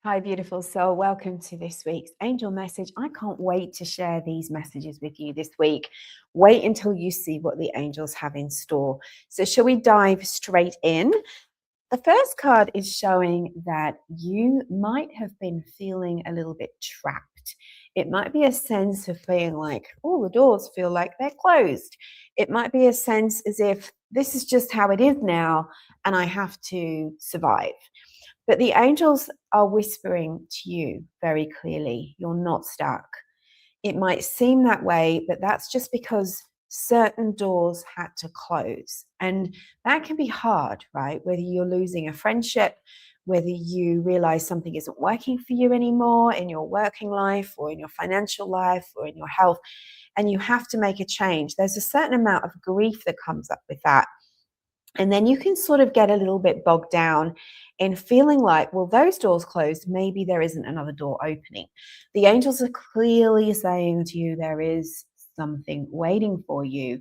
Hi, beautiful soul. Welcome to this week's angel message. I can't wait to share these messages with you this week. Wait until you see what the angels have in store. So, shall we dive straight in? The first card is showing that you might have been feeling a little bit trapped. It might be a sense of feeling like, oh, the doors feel like they're closed. It might be a sense as if this is just how it is now and I have to survive. But the angels are whispering to you very clearly, you're not stuck. It might seem that way, but that's just because certain doors had to close. And that can be hard, right? Whether you're losing a friendship, whether you realize something isn't working for you anymore in your working life or in your financial life or in your health, and you have to make a change. There's a certain amount of grief that comes up with that. And then you can sort of get a little bit bogged down in feeling like, well, those doors closed, maybe there isn't another door opening. The angels are clearly saying to you, there is something waiting for you,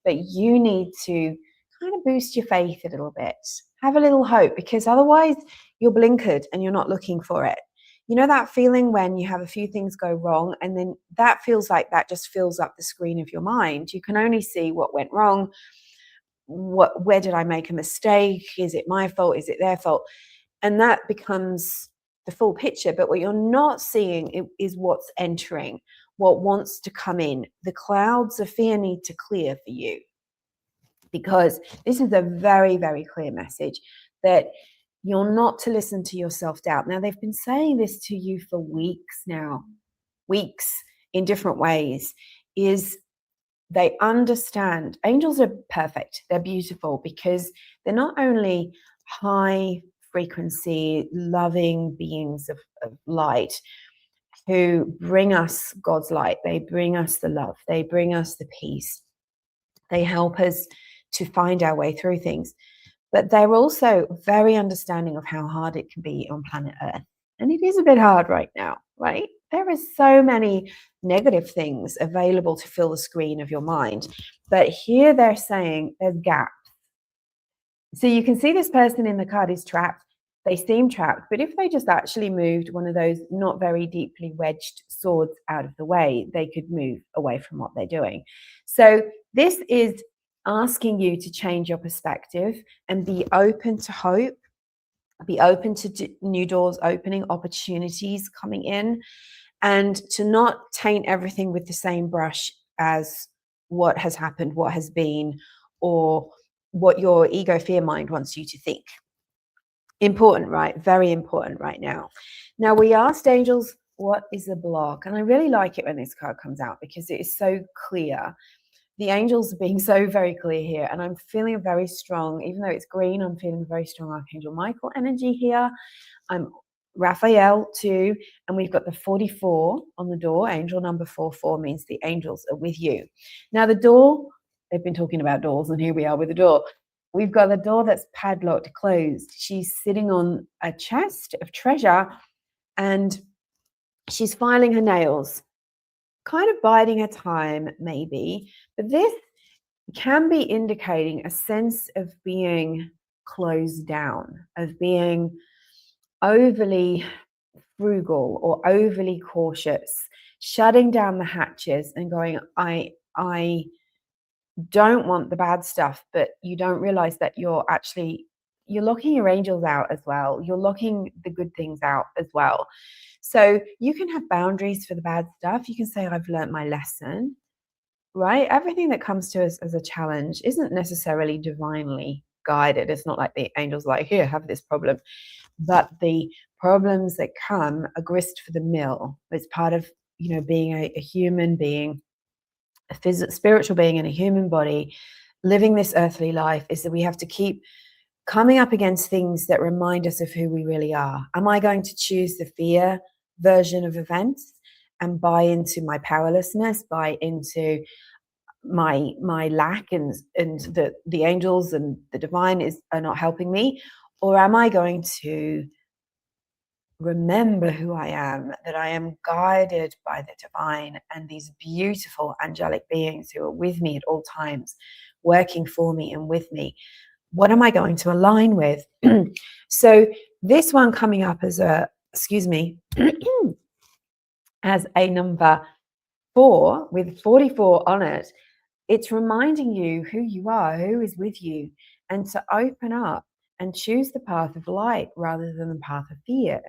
but you need to kind of boost your faith a little bit. Have a little hope, because otherwise you're blinkered and you're not looking for it. You know that feeling when you have a few things go wrong and then that feels like that just fills up the screen of your mind. You can only see what went wrong. Where did I make a mistake? Is it my fault? Is it their fault? And that becomes the full picture. But what you're not seeing is what's entering, what wants to come in. The clouds of fear need to clear for you, because this is a very, very clear message that you're not to listen to your self-doubt. Now, they've been saying this to you for weeks now, weeks in different ways, is they understand. Angels are perfect. They're beautiful because they're not only high frequency, loving beings of light who bring us God's light. They bring us the love. They bring us the peace. They help us to find our way through things. But they're also very understanding of how hard it can be on planet Earth. And it is a bit hard right now, right? There are so many negative things available to fill the screen of your mind. But here they're saying there's gaps. So you can see this person in the card is trapped. They seem trapped, but if they just actually moved one of those not very deeply wedged swords out of the way, they could move away from what they're doing. So this is asking you to change your perspective and be open to hope, be open to new doors opening, opportunities coming in, and to not taint everything with the same brush as what has happened, what has been, or what your ego fear mind wants you to think. Important, right? Very important right now. Now, we asked angels, what is a block? And I really like it when this card comes out because it is so clear. The angels are being so very clear here, and I'm feeling a very strong, even though it's green, I'm feeling very strong Archangel Michael energy here. I'm Raphael too, and we've got the 44 on the door. Angel number 44 means the angels are with you. Now the door, they've been talking about doors, and here we are with the door. We've got the door that's padlocked, closed. She's sitting on a chest of treasure, and she's filing her nails, kind of biding her time maybe, but this can be indicating a sense of being closed down, of being overly frugal or overly cautious, shutting down the hatches and going, I don't want the bad stuff, but you don't realize that you're locking your angels out as well. You're locking the good things out as well. So you can have boundaries for the bad stuff. You can say, I've learned my lesson, right? Everything that comes to us as a challenge isn't necessarily divinely guided. It's not like the angels like, here, have this problem. But the problems that come are grist for the mill. It's part of, being a human being, a spiritual being in a human body, living this earthly life, is that we have to keep coming up against things that remind us of who we really are. Am I going to choose the fear version of events and buy into my powerlessness, buy into my lack, and the angels and the divine are not helping me? Or am I going to remember who I am, that I am guided by the divine and these beautiful angelic beings who are with me at all times, working for me and with me? What am I going to align with? So this one coming up as a excuse me, as a number 4 with 44 on it, it's reminding you who you are, who is with you, and to open up and choose the path of light rather than the path of fear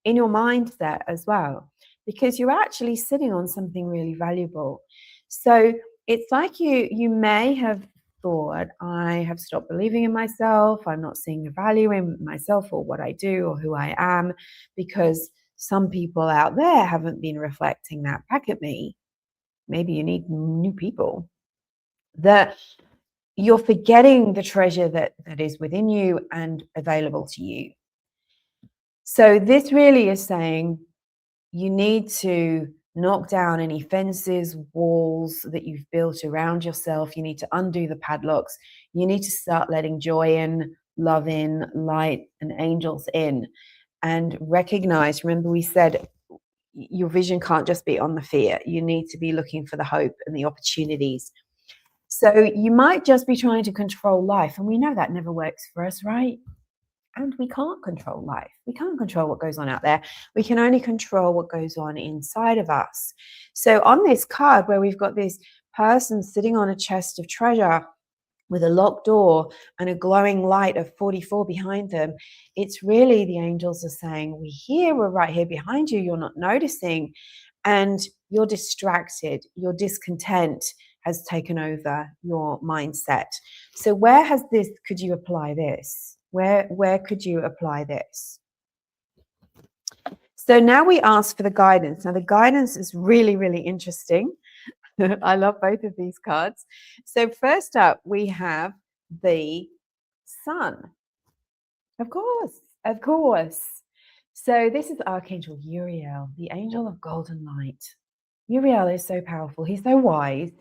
in your mindset as well, because you're actually sitting on something really valuable. So it's like you may have thought, I have stopped believing in myself, I'm not seeing the value in myself or what I do or who I am, because some people out there haven't been reflecting that back at me. Maybe you need new people. That you're forgetting the treasure that is within you and available to you. So this really is saying you need to knock down any fences, walls that you've built around yourself. You need to undo the padlocks. You need to start letting joy in, love in, light and angels in, and recognize, remember we said your vision can't just be on the fear. You need to be looking for the hope and the opportunities. So you might just be trying to control life, and we know that never works for us, right? And we can't control life. We can't control what goes on out there. We can only control what goes on inside of us. So on this card where we've got this person sitting on a chest of treasure with a locked door and a glowing light of 44 behind them, it's really the angels are saying, we're here, we're right here behind you, you're not noticing, and you're distracted, your discontent has taken over your mindset. So where could you apply this? Where could you apply this? So now we ask for the guidance. Now the guidance is really, really interesting. I love both of these cards. So first up, we have the sun. Of course, of course. So this is Archangel Uriel, the angel of golden light. Uriel is so powerful. He's so wise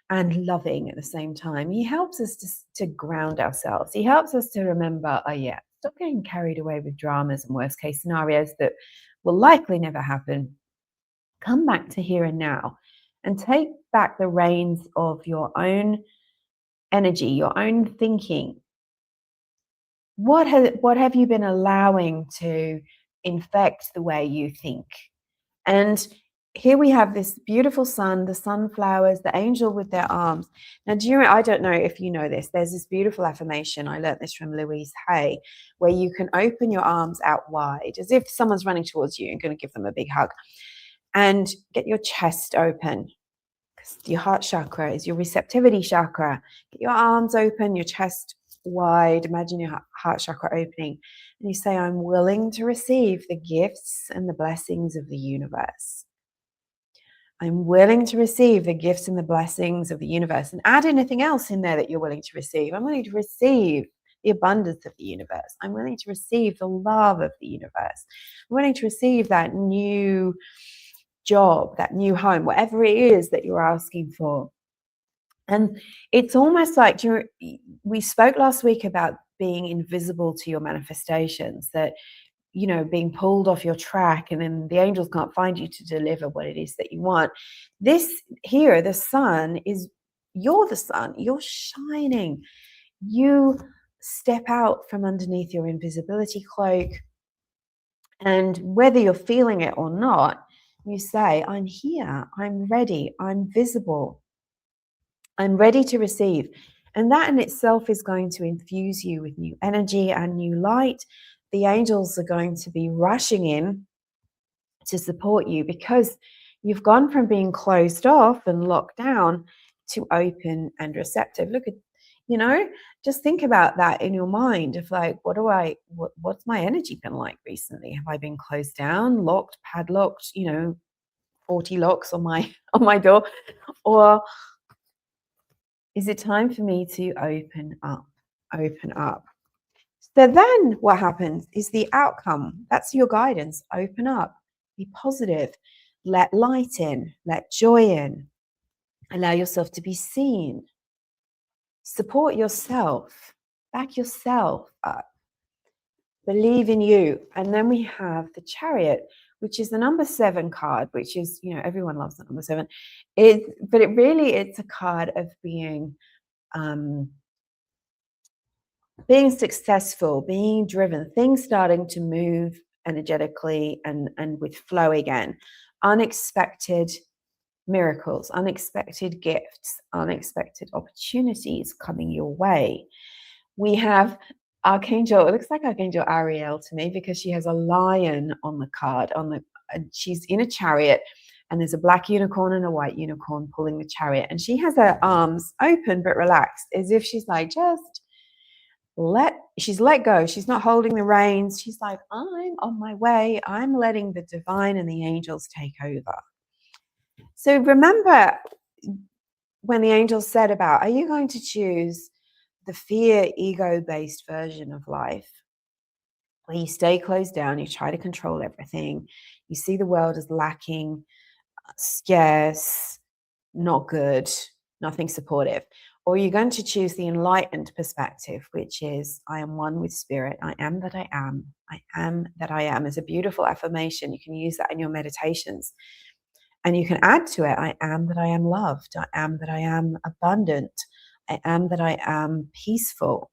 and loving at the same time. He helps us to ground ourselves. He helps us to remember, oh yeah, stop getting carried away with dramas and worst case scenarios that will likely never happen. Come back to here and now and take back the reins of your own energy, your own thinking. What have you been allowing to infect the way you think? And here we have this beautiful sun, the sunflowers, the angel with their arms. Now, I don't know if you know this, there's this beautiful affirmation, I learned this from Louise Hay, where you can open your arms out wide, as if someone's running towards you and going to give them a big hug, and get your chest open. Because your heart chakra is your receptivity chakra. Get your arms open, your chest wide. Imagine your heart chakra opening. And you say, I'm willing to receive the gifts and the blessings of the universe. I'm willing to receive the gifts and the blessings of the universe. And add anything else in there that you're willing to receive. I'm willing to receive the abundance of the universe. I'm willing to receive the love of the universe. I'm willing to receive that new job, that new home, whatever it is that you're asking for. And it's almost like we spoke last week about being invisible to your manifestations, that, being pulled off your track and then the angels can't find you to deliver what it is that you want. This here, the sun you're the sun, you're shining. You step out from underneath your invisibility cloak, and whether you're feeling it or not, you say, I'm here, I'm ready, I'm visible, I'm ready to receive. And that in itself is going to infuse you with new energy and new light. The angels are going to be rushing in to support you, because you've gone from being closed off and locked down to open and receptive. Look at, just think about that in your mind of like, what's my energy been like recently? Have I been closed down, locked, padlocked, 40 locks on my door? Or is it time for me to open up? So then what happens is the outcome. That's your guidance. Open up, be positive, let light in, let joy in, allow yourself to be seen, support yourself, back yourself up, believe in you. And then we have the Chariot, which is the number 7 card, which is, everyone loves the number 7. But it's a card of being successful, being driven, things starting to move energetically and with flow again. Unexpected miracles, unexpected gifts, unexpected opportunities coming your way. We have Archangel, it looks like Archangel Ariel to me because she has a lion on the card, and she's in a chariot, and there's a black unicorn and a white unicorn pulling the chariot, and she has her arms open but relaxed, as if she's like, she's let go. She's not holding the reins. She's like, I'm on my way. I'm letting the divine and the angels take over. So remember when the angels said about, are you going to choose the fear, ego-based version of life, where you stay closed down, you try to control everything, you see the world as lacking, scarce, not good, nothing supportive? Or you're going to choose the enlightened perspective, which is, I am one with spirit. I am that I am. I am that I am. It's a beautiful affirmation. You can use that in your meditations. And you can add to it, I am that I am loved. I am that I am abundant. I am that I am peaceful.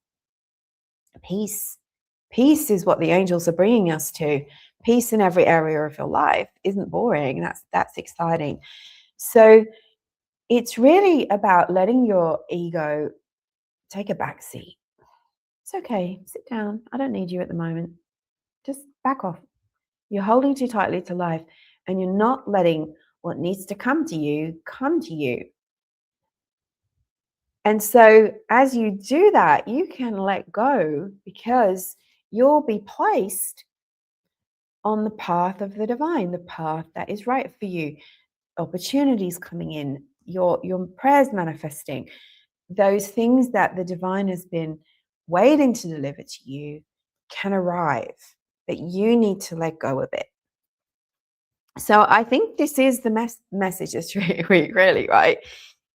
Peace. Peace is what the angels are bringing us to. Peace in every area of your life isn't boring. That's exciting. So it's really about letting your ego take a back seat. It's okay. Sit down. I don't need you at the moment. Just back off. You're holding too tightly to life, and you're not letting what needs to come to you come to you. And so as you do that, you can let go, because you'll be placed on the path of the divine, the path that is right for you. Opportunities coming in, your prayers manifesting, those things that the divine has been waiting to deliver to you can arrive, but you need to let go of it. So I think this is the message this week, really, right?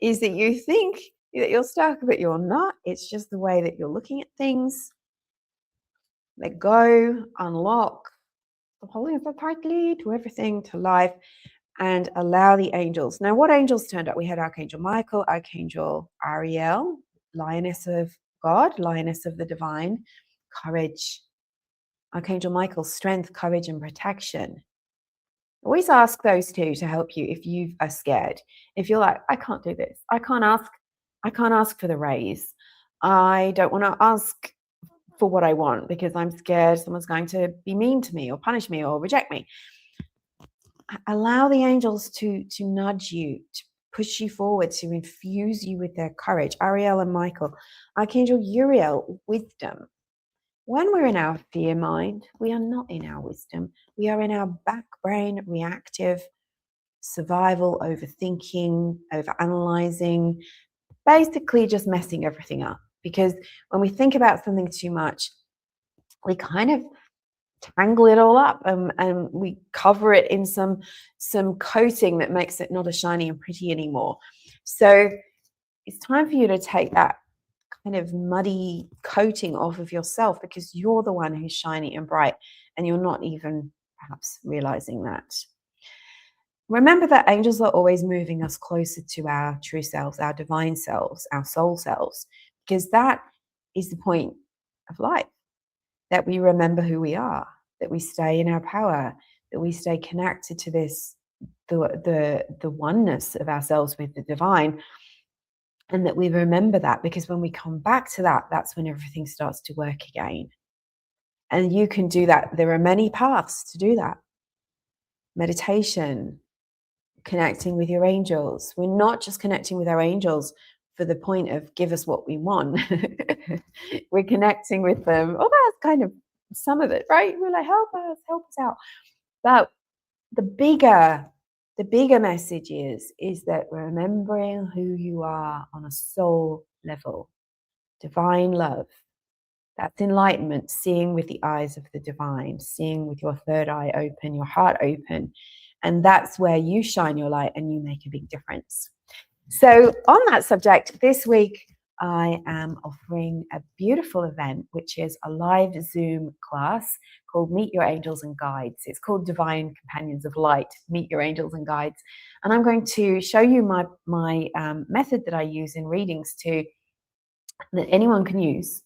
Is that you think that you're stuck, but you're not. It's just the way that you're looking at things. Let go, unlock, stop holding so tightly to everything, to life, and allow the angels. Now, what angels turned up? We had Archangel Michael, Archangel Ariel, Lioness of God, Lioness of the Divine, courage. Archangel Michael, strength, courage, and protection. Always ask those two to help you if you are scared. If you're like, I can't do this. I can't ask for the raise. I don't want to ask for what I want because I'm scared someone's going to be mean to me or punish me or reject me. Allow the angels to nudge you, to push you forward, to infuse you with their courage. Ariel and Michael. Archangel Uriel, wisdom. When we're in our fear mind, we are not in our wisdom. We are in our back brain, reactive, survival, overthinking, overanalyzing, basically just messing everything up. Because when we think about something too much, we kind of tangle it all up and we cover it in some coating that makes it not as shiny and pretty anymore. So it's time for you to take that kind of muddy coating off of yourself, because you're the one who's shiny and bright, and you're not even perhaps realizing that. Remember that angels are always moving us closer to our true selves, our divine selves, our soul selves, because that is the point of life, that we remember who we are, that we stay in our power, that we stay connected to this, the oneness of ourselves with the divine, and that we remember that, because when we come back to that, that's when everything starts to work again. And you can do that. There are many paths to do that. Meditation, connecting with your angels. We're not just connecting with our angels for the point of give us what we want. We're connecting with them. Oh, that's kind of some of it, right? We're like, help us out. But the bigger message is that remembering who you are on a soul level, divine love, that's enlightenment, seeing with the eyes of the divine, seeing with your third eye open, your heart open. And that's where you shine your light and you make a big difference. So on that subject, this week, I am offering a beautiful event, which is a live Zoom class called Meet Your Angels and Guides. It's called Divine Companions of Light, Meet Your Angels and Guides. And I'm going to show you my method that I use in readings that anyone can use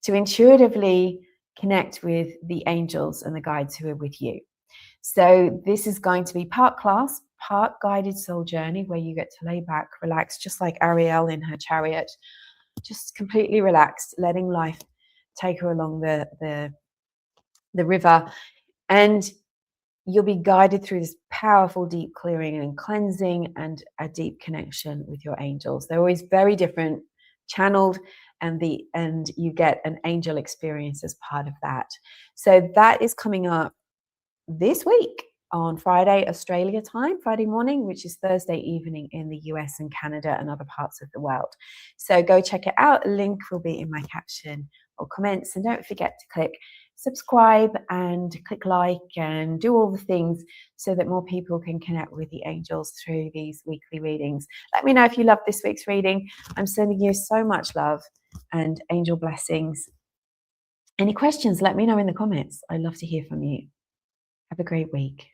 to intuitively connect with the angels and the guides who are with you. So this is going to be part class, part guided soul journey, where you get to lay back, relax, just like Ariel in her chariot, just completely relaxed, letting life take her along the river. And you'll be guided through this powerful deep clearing and cleansing and a deep connection with your angels. They're always very different, channeled, and you get an angel experience as part of that. So that is coming up this week on Friday, Australia time, Friday morning, which is Thursday evening in the US and Canada and other parts of the world. So go check it out. A link will be in my caption or comments. And don't forget to click subscribe and click like and do all the things so that more people can connect with the angels through these weekly readings. Let me know if you love this week's reading. I'm sending you so much love and angel blessings. Any questions, let me know in the comments. I'd love to hear from you. Have a great week.